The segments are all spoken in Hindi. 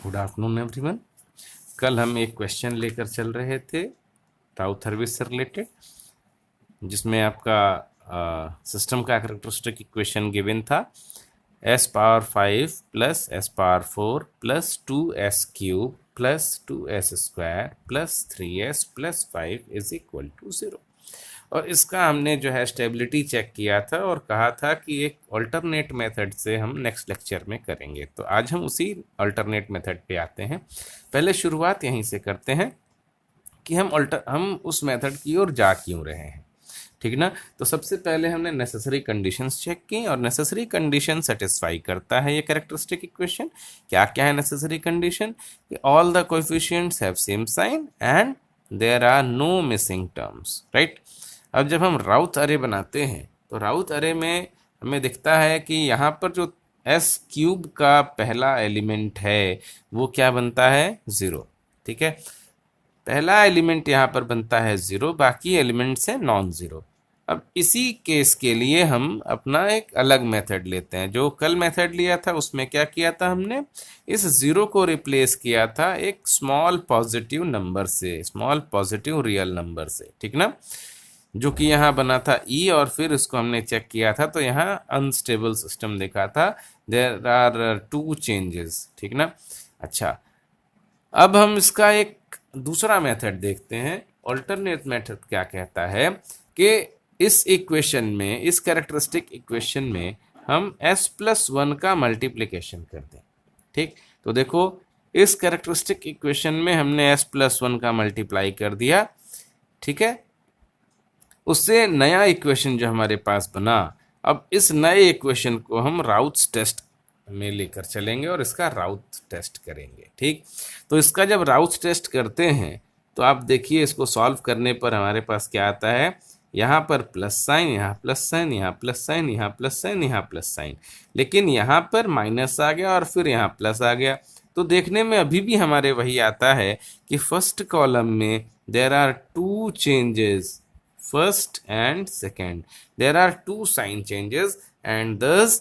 Good afternoon everyone. कल हम एक क्वेश्चन लेकर चल रहे थे राउथ हर्विस से रिलेटेड, जिसमें आपका सिस्टम का कैरेक्टरिस्टिक इक्वेशन गिवन था S power 5 plus S power 4 plus 2s³ plus 2s² plus 3s plus 5 is equal to 0। और इसका हमने जो है स्टेबिलिटी चेक किया था और कहा था कि एक अल्टरनेट मेथड से हम नेक्स्ट लेक्चर में करेंगे। तो आज हम उसी अल्टरनेट मेथड पे आते हैं। पहले शुरुआत यहीं से करते हैं कि हम उस मेथड की ओर जा क्यों रहे हैं, ठीक ना। तो सबसे पहले हमने नेसेसरी कंडीशंस चेक की और नेसेसरी कंडीशन सेटिस्फाई करता है ये कैरेक्टरिस्टिक इक्वेशन। क्या क्या है नेसेसरी कंडीशन? कि all the coefficients have same sign and there are no missing terms, right. अब जब हम राउथ अरे बनाते हैं तो राउथ अरे में हमें दिखता है कि यहाँ पर जो s³ का पहला एलिमेंट है वो क्या बनता है? 0, ठीक है। पहला एलिमेंट यहाँ पर बनता है 0, बाकी एलिमेंट्स है नॉन ज़ीरो। अब इसी केस के लिए हम अपना एक अलग मेथड लेते हैं। जो कल मेथड लिया था उसमें क्या किया था हमने? इस 0 को रिप्लेस किया था एक स्मॉल पॉजिटिव नंबर से, स्मॉल पॉजिटिव रियल नंबर से, ठीक ना, जो कि यहाँ बना था ई। और फिर इसको हमने चेक किया था तो यहाँ अनस्टेबल सिस्टम देखा था, देयर आर 2 चेंजेस, ठीक ना। अच्छा, अब हम इसका एक दूसरा मेथड देखते हैं। ऑल्टरनेट मेथड क्या कहता है कि इस इक्वेशन में, इस कैरेक्टरिस्टिक इक्वेशन में हम s+1 का मल्टीप्लिकेशन कर दें, ठीक। तो देखो, इस कैरेक्टरिस्टिक इक्वेशन में हमने s+1 का मल्टीप्लाई कर दिया, ठीक है। उससे नया इक्वेशन जो हमारे पास बना, अब इस नए इक्वेशन को हम राउथ्स टेस्ट में लेकर चलेंगे और इसका राउथ टेस्ट करेंगे, ठीक। तो इसका जब राउथ टेस्ट करते हैं तो आप देखिए, इसको सॉल्व करने पर हमारे पास क्या आता है? यहाँ पर प्लस साइन, यहाँ प्लस साइन, यहाँ प्लस साइन, यहाँ प्लस साइन, यहाँ प्लस साइन, लेकिन यहाँ पर माइनस आ गया और फिर यहाँ प्लस आ गया। तो देखने में अभी भी हमारे वही आता है कि फर्स्ट कॉलम में there are 2 changes, first and second, there are 2 sign changes and thus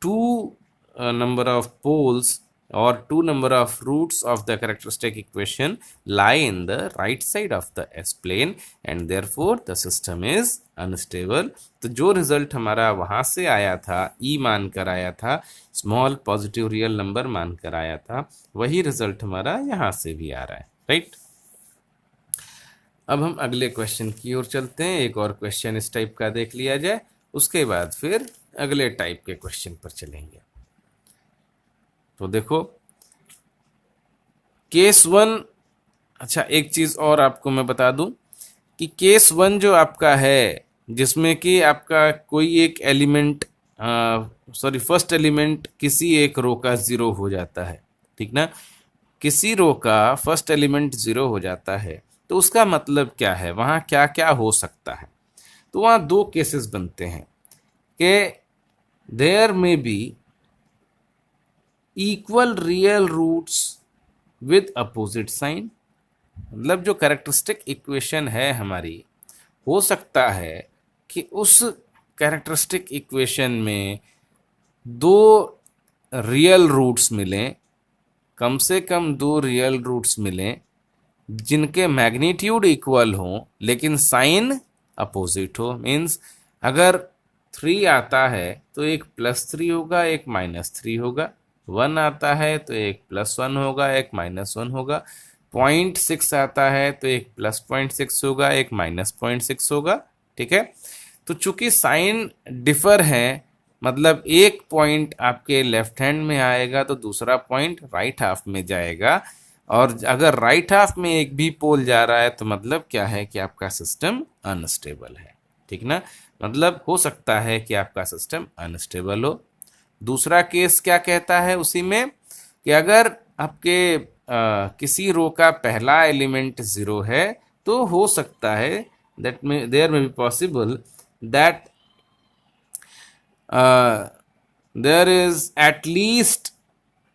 2 number of poles or 2 number of roots of the characteristic equation lie in the right side of the s plane and therefore the system is unstable। तो जो रिजल्ट हमारा वहां से आया था, ई मानकर आया था, स्मॉल पॉजिटिव रियल नंबर मानकर आया था, वही रिजल्ट हमारा यहाँ से भी आ रहा है, राइट। अब हम अगले क्वेश्चन की ओर चलते हैं। एक और क्वेश्चन इस टाइप का देख लिया जाए, उसके बाद फिर अगले टाइप के क्वेश्चन पर चलेंगे। तो देखो, केस 1। अच्छा, एक चीज और आपको मैं बता दूं कि केस 1 जो आपका है, जिसमें कि आपका कोई एक एलिमेंट, फर्स्ट एलिमेंट किसी एक रो का 0 हो जाता है, ठीक ना। किसी रो का फर्स्ट एलिमेंट 0 हो जाता है तो उसका मतलब क्या है, वहां क्या क्या हो सकता है? तो वहां 2 केसेस बनते हैं कि there may be equal real roots with opposite sign. मतलब जो कैरेक्टरिस्टिक इक्वेशन है हमारी, हो सकता है कि उस कैरेक्टरिस्टिक इक्वेशन में 2 रियल रूट्स मिलें, कम से कम 2 रियल रूट्स मिलें जिनके मैग्नीट्यूड इक्वल हो लेकिन साइन अपोजिट हो। मीन्स अगर 3 आता है तो एक +3 होगा, एक -3 होगा। 1 आता है तो एक +1 होगा, एक -1 होगा। 0.6 आता है तो एक +0.6 होगा, एक -0.6 होगा, ठीक है। तो चूंकि साइन डिफर है, मतलब एक पॉइंट आपके लेफ्ट हैंड में आएगा तो दूसरा पॉइंट राइट हाफ में जाएगा, और अगर राइट हाफ में एक भी पोल जा रहा है तो मतलब क्या है कि आपका सिस्टम अनस्टेबल है, ठीक ना। मतलब हो सकता है कि आपका सिस्टम अनस्टेबल हो। दूसरा केस क्या कहता है उसी में कि अगर आपके किसी रो का पहला एलिमेंट 0 है तो हो सकता है दैट में there may be possible that there is at least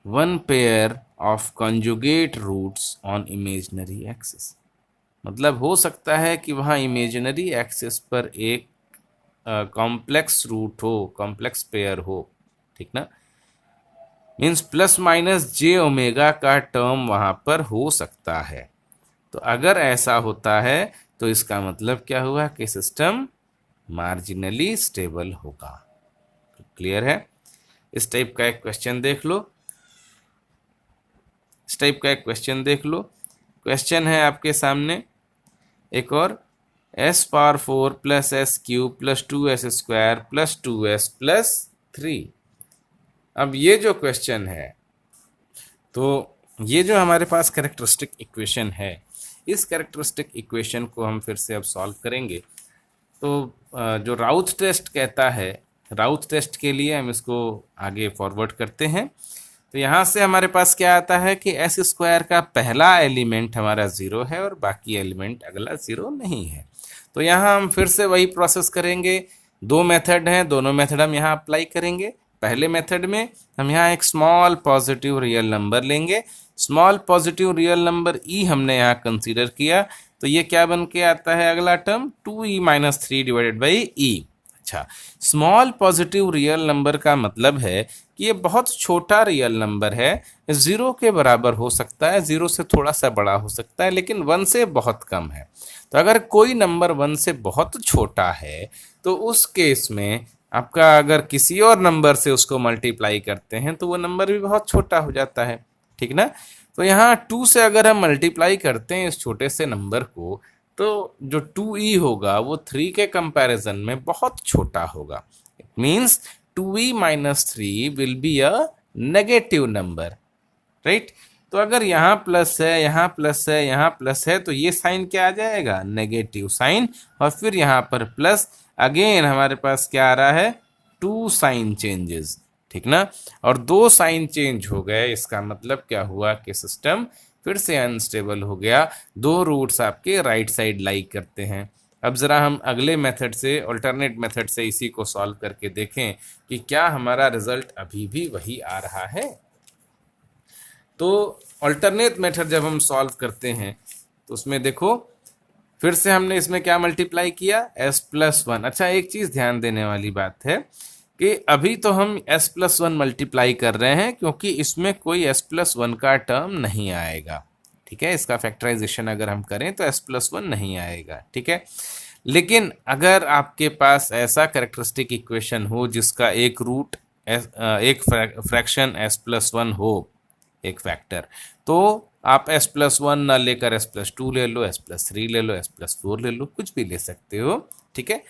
one pair of conjugate roots on imaginary axis। मतलब हो सकता है कि वहाँ इमेजिनरी एक्सिस पर एक कॉम्प्लेक्स रूट हो, कॉम्प्लेक्स पेयर हो, ठीक ना। मीन्स प्लस माइनस जे ओमेगा का टर्म वहां पर हो सकता है। तो अगर ऐसा होता है तो इसका मतलब क्या हुआ कि सिस्टम मार्जिनली स्टेबल होगा। क्लियर है? इस टाइप का एक क्वेश्चन देख लो। इस टाइप का एक क्वेश्चन देख लो। क्वेश्चन है आपके सामने एक और, S power 4 plus S cube plus 2s² plus 2s plus 3। अब ये जो क्वेश्चन है, तो ये जो हमारे पास कैरेक्टरिस्टिक इक्वेशन है, इस कैरेक्टरिस्टिक इक्वेशन को हम फिर से अब सॉल्व करेंगे। तो जो राउथ टेस्ट कहता है, राउथ टेस्ट के लिए हम इसको आगे फॉरवर्ड करते हैं। तो यहाँ से हमारे पास क्या आता है कि s² का पहला एलिमेंट हमारा 0 है और बाकी एलिमेंट अगला 0 नहीं है। तो यहाँ हम फिर से वही प्रोसेस करेंगे। दो मेथड हैं, दोनों मेथड हम यहाँ अप्लाई करेंगे। पहले मेथड में हम यहाँ एक स्मॉल पॉजिटिव रियल नंबर लेंगे। स्मॉल पॉजिटिव रियल नंबर ई हमने यहाँ कंसीडर किया, तो ये क्या बन के आता है अगला term 2e-3 divided by E. अच्छा, स्मॉल पॉजिटिव रियल नंबर का मतलब है कि ये बहुत छोटा रियल नंबर है, 0 के बराबर हो सकता है, 0 से थोड़ा सा बड़ा हो सकता है, लेकिन 1 से बहुत कम है। तो अगर कोई नंबर 1 से बहुत छोटा है तो उस केस में आपका अगर किसी और नंबर से उसको मल्टीप्लाई करते हैं तो वो नंबर भी बहुत छोटा हो जाता है। ठीक ना? तो यहाँ 2 से अगर हम मल्टीप्लाई करते हैं इस छोटे से नंबर को, तो जो 2e होगा वो 3 के कंपैरिजन में बहुत छोटा होगा। It means 2e-3 will be a negative number, right? तो अगर यहाँ प्लस है, यहाँ प्लस है, यहाँ प्लस है, तो ये साइन क्या आ जाएगा? Negative sign. और फिर यहाँ पर प्लस, अगेन हमारे पास क्या आ रहा है? 2 साइन चेंजेस। ठीक ना? और 2 साइन चेंज हो गए, इसका मतलब क्या हुआ कि सिस्टम फिर से अनस्टेबल हो गया। दो रूट्स आपके राइट साइड लाई करते हैं। अब ज़रा हम अगले मेथड से, अल्टरनेट मेथड से इसी को सॉल्व करके देखें कि क्या हमारा रिजल्ट अभी भी वही आ रहा है। तो अल्टरनेट मेथड जब हम सॉल्व करते हैं तो उसमें देखो, फिर से हमने इसमें क्या मल्टीप्लाई किया? s+1। अच्छा, एक चीज़ ध्यान देने वाली बात है कि अभी तो हम s+1 मल्टीप्लाई कर रहे हैं क्योंकि इसमें कोई s+1 का टर्म नहीं आएगा। ठीक है? इसका फैक्टराइजेशन अगर हम करें तो s+1 नहीं आएगा। ठीक है? लेकिन अगर आपके पास ऐसा कैरेक्टरिस्टिक इक्वेशन हो जिसका एक रूट एक फ्रैक्शन s+1 हो, एक फैक्टर, तो आप s+1 ना लेकर s+2 ले लो, s+3 ले लो, s+4 ले लो, कुछ भी ले सकते हो। ठीक है?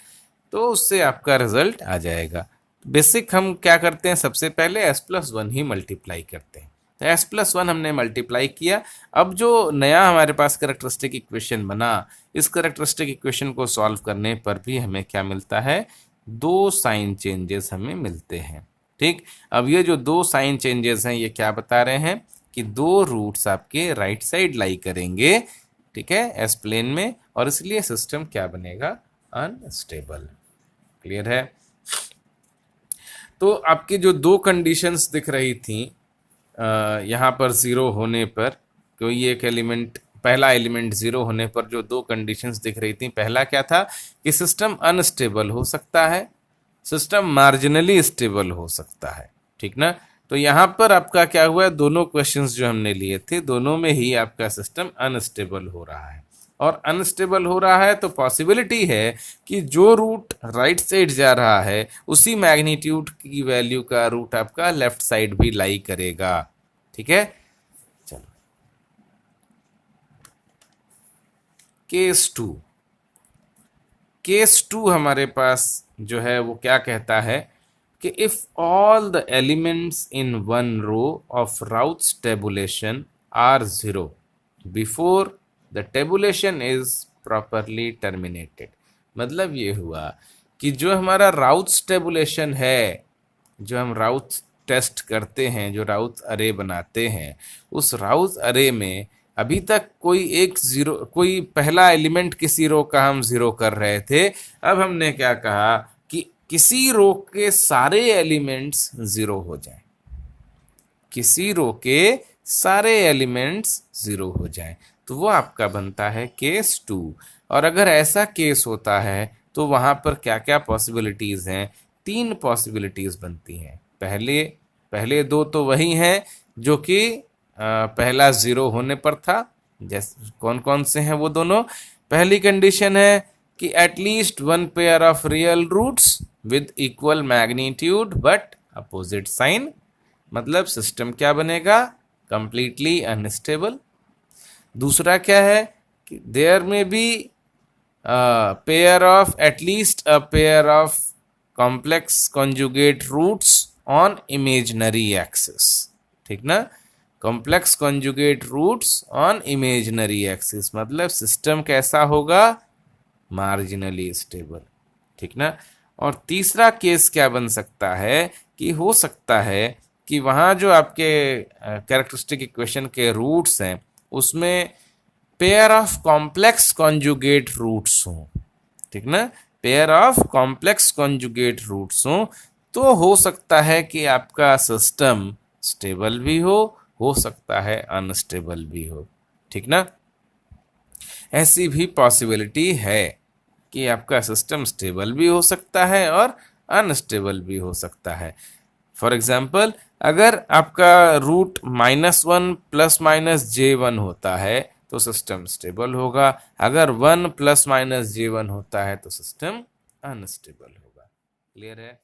तो उससे आपका रिजल्ट आ जाएगा। बेसिक हम क्या करते हैं, सबसे पहले s+1 ही मल्टीप्लाई करते हैं। तो s+1 हमने मल्टीप्लाई किया। अब जो नया हमारे पास कैरेक्टरिस्टिक इक्वेशन बना, इस कैरेक्टरिस्टिक इक्वेशन को सॉल्व करने पर भी हमें क्या मिलता है? 2 साइन चेंजेस हमें मिलते हैं। ठीक, अब ये जो 2 साइन चेंजेस हैं ये क्या बता रहे हैं कि दो रूट्स आपके राइट साइड लाई करेंगे। ठीक है? एस प्लेन में, और इसलिए सिस्टम क्या बनेगा? अनस्टेबल। क्लियर है? तो आपकी जो दो कंडीशंस दिख रही थी यहाँ पर 0 होने पर, कोई एक एलिमेंट, पहला एलिमेंट 0 होने पर जो दो कंडीशंस दिख रही थी, पहला क्या था कि सिस्टम अनस्टेबल हो सकता है, सिस्टम मार्जिनली स्टेबल हो सकता है। ठीक ना? तो यहाँ पर आपका क्या हुआ है, दोनों क्वेश्चंस जो हमने लिए थे दोनों में ही आपका सिस्टम अनस्टेबल हो रहा है। और अनस्टेबल हो रहा है तो पॉसिबिलिटी है कि जो रूट राइट साइड जा रहा है उसी मैग्नीट्यूड की वैल्यू का रूट आपका लेफ्ट साइड भी लाई करेगा। ठीक है? चलो, केस टू हमारे पास जो है वो क्या कहता है कि if all the elements in one row of Routh's tabulation are 0 before the tabulation is properly terminated. मतलब ये हुआ कि जो हमारा राउथ्स टेबुलेशन है, जो हम राउथ टेस्ट करते हैं, जो राउथ अरे बनाते हैं, उस राउथ अरे में अभी तक कोई एक जीरो, कोई पहला एलिमेंट किसी रो का हम 0 कर रहे थे। अब हमने क्या कहा कि किसी रो के सारे एलिमेंट्स 0 हो जाएं, किसी रो के सारे एलिमेंट्स 0 हो जाएं, तो वो आपका बनता है केस 2। और अगर ऐसा केस होता है तो वहां पर क्या क्या पॉसिबिलिटीज हैं? 3 पॉसिबिलिटीज बनती हैं। पहले पहले दो तो वही हैं जो कि पहला जीरो होने पर था। जैसे कौन कौन से हैं वो दोनों? पहली कंडीशन है कि at least one pair of real roots with equal magnitude but opposite sign, मतलब सिस्टम क्या बनेगा? Completely unstable. दूसरा क्या है कि there may be pair of at least a pair of complex conjugate roots on imaginary axis, ठीक ना? Complex conjugate roots on imaginary axis मतलब सिस्टम कैसा होगा? मार्जिनली स्टेबल, ठीक ना? और तीसरा केस क्या बन सकता है कि हो सकता है कि वहाँ जो आपके कैरेक्टरिस्टिक इक्वेशन के रूट्स हैं उसमें pair of complex conjugate roots हों, ठीक ना? Pair of complex conjugate roots हों तो हो सकता है कि आपका सिस्टम स्टेबल भी हो सकता है अनस्टेबल भी हो, ठीक ना? ऐसी भी पॉसिबिलिटी है कि आपका सिस्टम स्टेबल भी हो सकता है और अनस्टेबल भी हो सकता है। फॉर एग्जाम्पल, अगर आपका रूट -1 +-J1 होता है तो सिस्टम स्टेबल होगा, अगर 1 +-J1 होता है तो सिस्टम अनस्टेबल होगा। क्लियर है?